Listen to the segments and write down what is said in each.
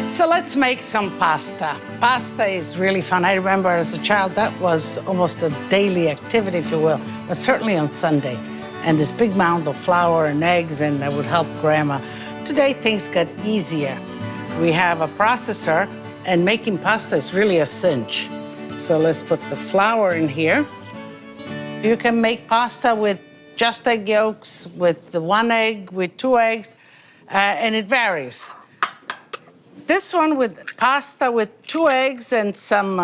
So let's make some pasta. Pasta is really fun. I remember as a child, that was almost a daily activity, if you will, but certainly on Sunday. And this big mound of flour and eggs, and that would help Grandma. Today, things got easier. We have a processor, and making pasta is really a cinch. So let's put the flour in here. You can make pasta with just egg yolks, with the 1 egg, with 2 eggs, and it varies. This one with pasta with 2 eggs and some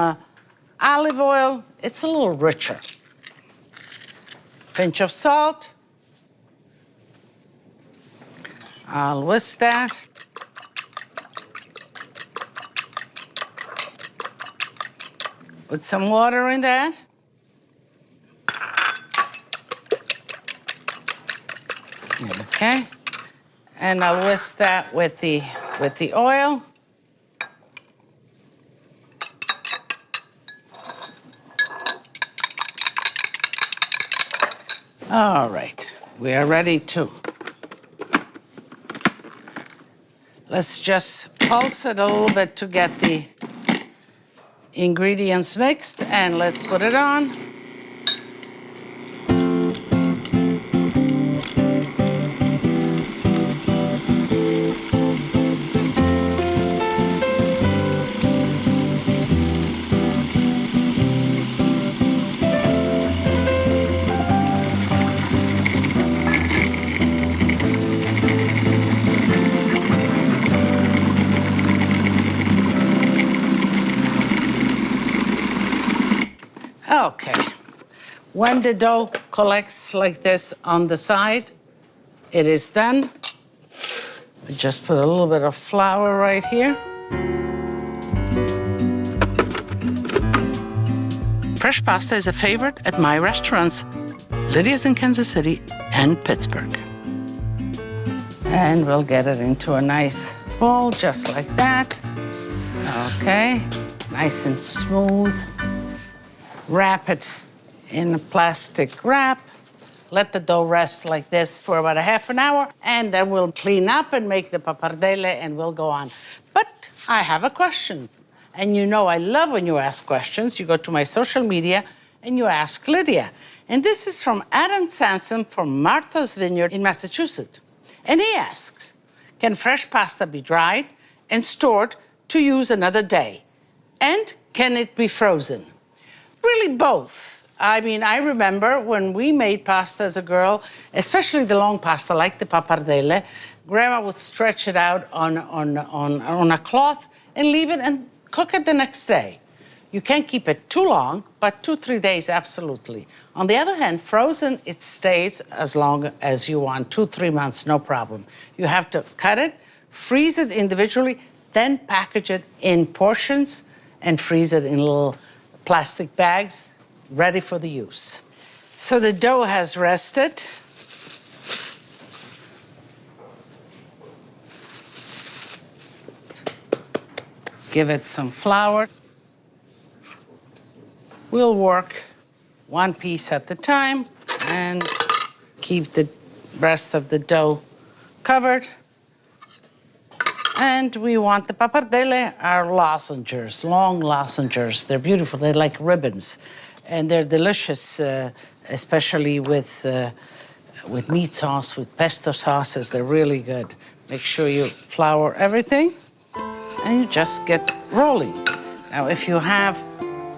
olive oil, it's a little richer. Pinch of salt. I'll whisk that. Put some water in that. Okay. And I'll whisk that with the oil. All right, we are ready to. Let's just pulse it a little bit to get the ingredients mixed, and let's put it on. Okay, when the dough collects like this on the side, it is done. We just put a little bit of flour right here. Fresh pasta is a favorite at my restaurants, Lidia's in Kansas City and Pittsburgh. And we'll get it into a nice bowl, just like that. Okay, nice and smooth. Wrap it in a plastic wrap. Let the dough rest like this for about a half an hour, and then we'll clean up and make the pappardelle, and we'll go on. But I have a question. And you know I love when you ask questions. You go to my social media and you ask Lidia. And this is from Adam Sampson from Martha's Vineyard in Massachusetts. And he asks, can fresh pasta be dried and stored to use another day? And can it be frozen? Really both. I mean, I remember when we made pasta as a girl, especially the long pasta like the pappardelle, Grandma would stretch it out on a cloth and leave it and cook it the next day. You can't keep it too long, but 2-3 days, absolutely. On the other hand, frozen, it stays as long as you want, 2-3 months, no problem. You have to cut it, freeze it individually, then package it in portions and freeze it in little plastic bags, ready for the use. So the dough has rested. Give it some flour. We'll work 1 piece at a time and keep the rest of the dough covered. And we want the pappardelle are lozenges, long lozenges. They're beautiful, they're like ribbons. And they're delicious, especially with meat sauce, with pesto sauces. They're really good. Make sure you flour everything and you just get rolling. Now, if you have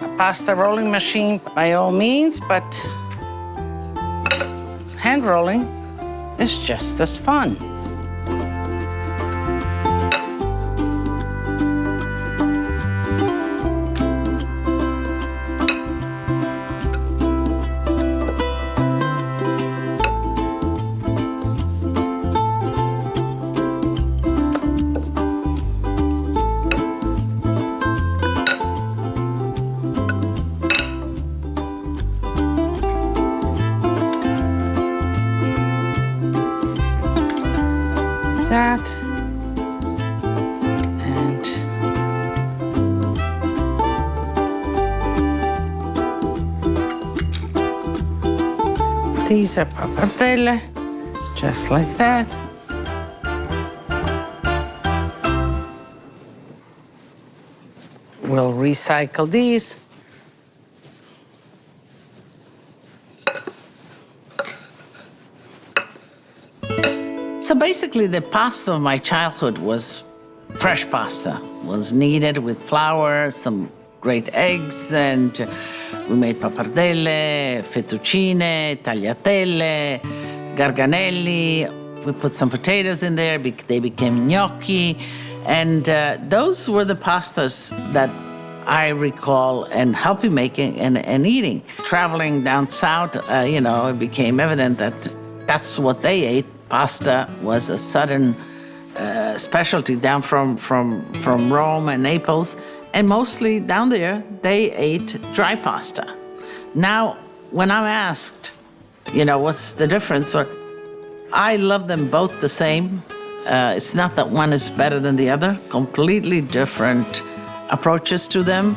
a pasta rolling machine, by all means, but hand rolling is just as fun. That and these are pappardelle, just like that. We'll recycle these. So basically, the pasta of my childhood was fresh pasta. It was kneaded with flour, some great eggs, and we made pappardelle, fettuccine, tagliatelle, garganelli. We put some potatoes in there. They became gnocchi. And those were the pastas that I recall and helped me making and eating. Traveling down south, it became evident that that's what they ate. Pasta was a southern specialty down from Rome and Naples. And mostly down there, they ate dry pasta. Now, when I'm asked, what's the difference? Well, I love them both the same. It's not that one is better than the other. Completely different approaches to them.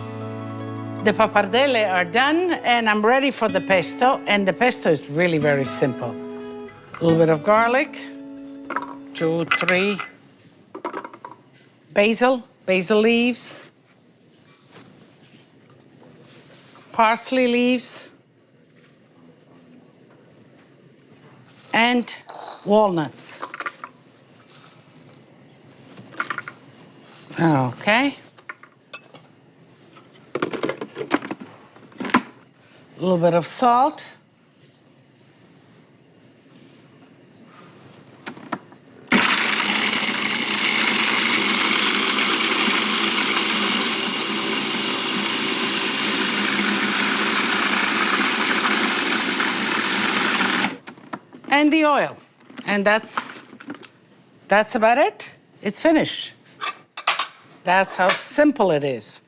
The pappardelle are done, and I'm ready for the pesto. And the pesto is really very simple. A little bit of garlic, 2, 3. Basil leaves. Parsley leaves. And walnuts. Okay. A little bit of salt. And the oil. And that's about it. It's finished. That's how simple it is.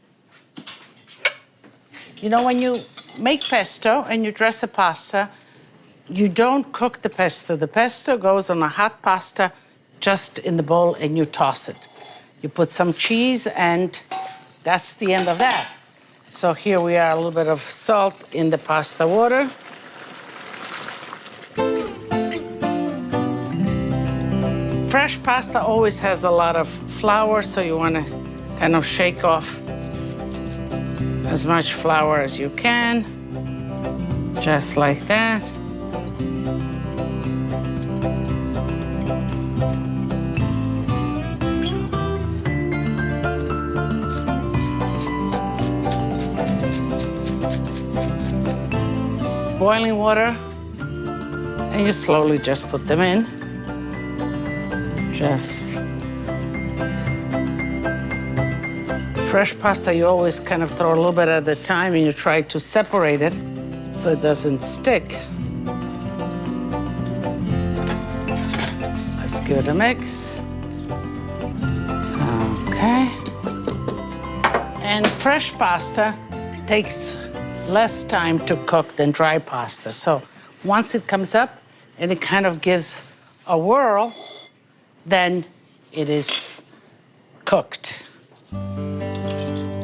When you make pesto and you dress a pasta, you don't cook the pesto. The pesto goes on a hot pasta just in the bowl and you toss it. You put some cheese and that's the end of that. So here we are, a little bit of salt in the pasta water. Fresh pasta always has a lot of flour, so you want to kind of shake off as much flour as you can, just like that. Boiling water, and you slowly just put them in. Fresh pasta, you always kind of throw a little bit at a time and you try to separate it so it doesn't stick. Let's give it a mix. Okay. And fresh pasta takes less time to cook than dry pasta. So once it comes up and it kind of gives a whirl, then it is cooked.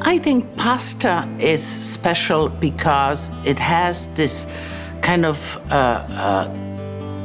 I think pasta is special because it has this kind of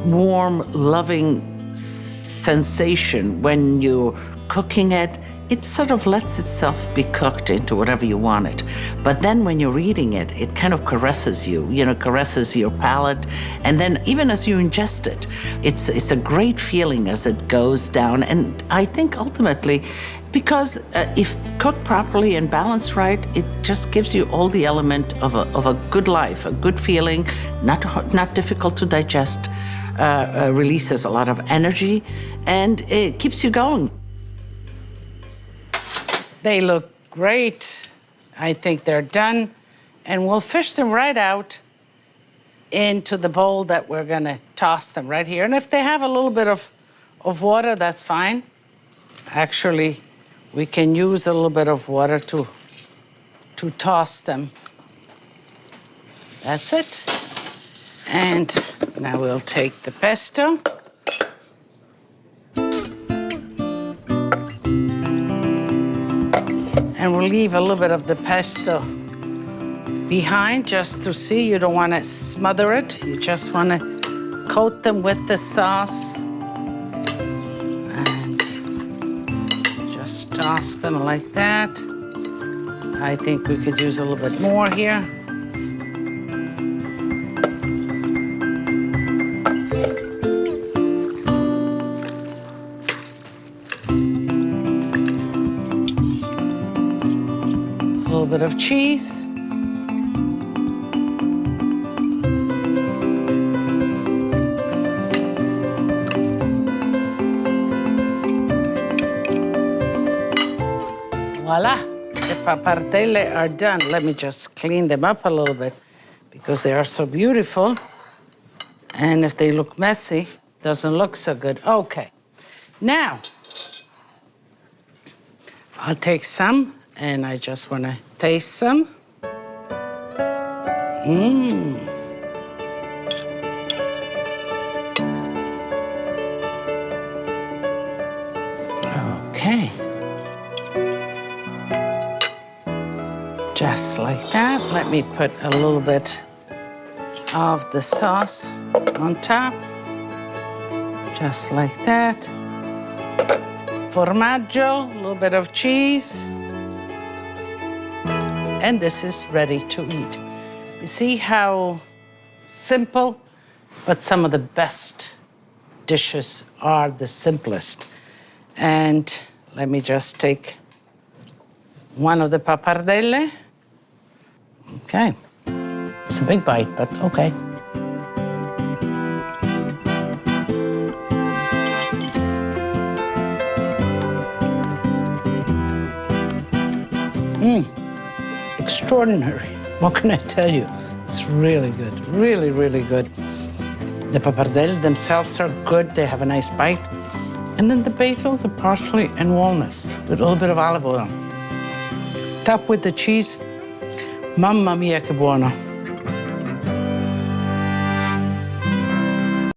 warm, loving sensation when you're cooking it. It sort of lets itself be cooked into whatever you want it. But then when you're eating it, it kind of caresses you, caresses your palate. And then even as you ingest it, it's a great feeling as it goes down. And I think ultimately, because if cooked properly and balanced right, it just gives you all the element of a good life, a good feeling, not difficult to digest, releases a lot of energy, and it keeps you going. They look great. I think they're done. And we'll fish them right out into the bowl that we're gonna toss them right here. And if they have a little bit of water, that's fine. Actually, we can use a little bit of water to toss them. That's it. And now we'll take the pesto. And we'll leave a little bit of the pesto behind just to see. You don't want to smother it. You just want to coat them with the sauce. And just toss them like that. I think we could use a little bit more here. A little bit of cheese. Voila, the pappardelle are done. Let me just clean them up a little bit because they are so beautiful. And if they look messy, doesn't look so good. Okay, now I'll take some and I just want to taste some. Okay. Just like that. Let me put a little bit of the sauce on top. Just like that. Formaggio, a little bit of cheese. And this is ready to eat. You see how simple, but some of the best dishes are the simplest. And let me just take one of the pappardelle. Okay. It's a big bite, but okay. Extraordinary. What can I tell you? It's really good, really, really good. The pappardelle themselves are good. They have a nice bite. And then the basil, the parsley, and walnuts with a little bit of olive oil. Top with the cheese. Mamma mia, che buono.